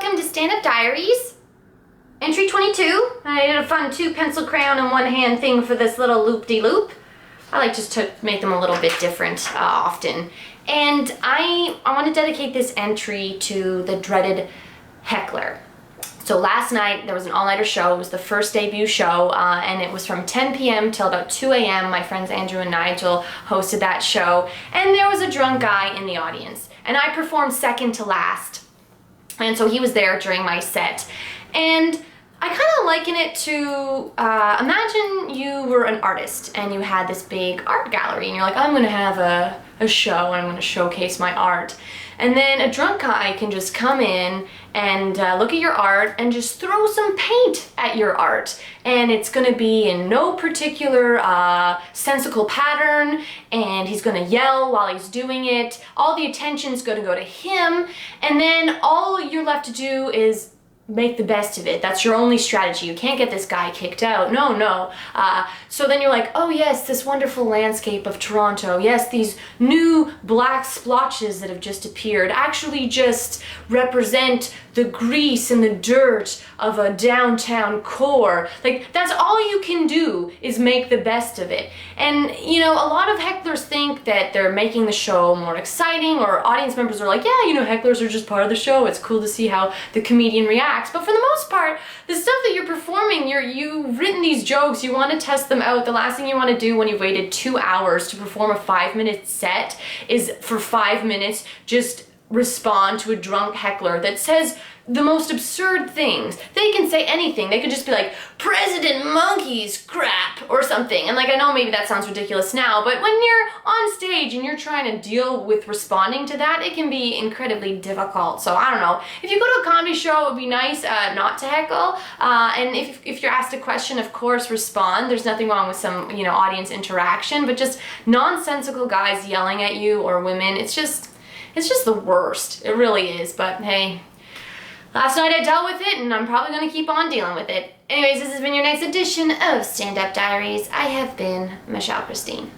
welcome to Stand Up Diaries. Entry 22. I did a fun 2 pencil crayon in 1 hand thing for this little loop-de-loop. I like just to make them a little bit different often. And I want to dedicate this entry to the dreaded heckler. So last night there was an all-nighter show. It was the first debut show, and it was from 10 p.m. till about 2 a.m. My friends Andrew and Nigel hosted that show, and there was a drunk guy in the audience. And I performed second to last. And so he was there during my set. And I kind of liken it to, imagine you were an artist and you had this big art gallery and you're like, I'm going to have a show and I'm going to showcase my art. And then a drunk guy can just come in and look at your art and just throw some paint at your art. And it's going to be in no particular sensical pattern, and he's going to yell while he's doing it. All the attention's going to go to him, and then all you're left to do is make the best of it. That's your only strategy. You can't get this guy kicked out. No. So then you're like, oh yes, this wonderful landscape of Toronto. Yes, these new black splotches that have just appeared actually just represent the grease and the dirt of a downtown core. Like, that's all you can do is make the best of it. And, you know, a lot of hecklers think that they're making the show more exciting, or audience members are like, yeah, you know, hecklers are just part of the show. It's cool to see how the comedian reacts. But for the most part, the stuff that you're performing, you've written these jokes, you want to test them out. The last thing you want to do when you've waited 2 hours to perform a 5-minute set is for 5 minutes just respond to a drunk heckler that says the most absurd things. They can say anything. They could just be like, President Monkey's crap, or something. And like, I know maybe that sounds ridiculous now, but when you're on stage and you're trying to deal with responding to that, it can be incredibly difficult. So I don't know. If you go to a comedy show, it would be nice not to heckle. And if you're asked a question, of course, respond. There's nothing wrong with some, you know, audience interaction, but just nonsensical guys yelling at you, or women, it's just the worst. It really is. But hey, last night I dealt with it, and I'm probably going to keep on dealing with it. Anyways, this has been your next edition of Stand Up Diaries. I have been Michelle Christine.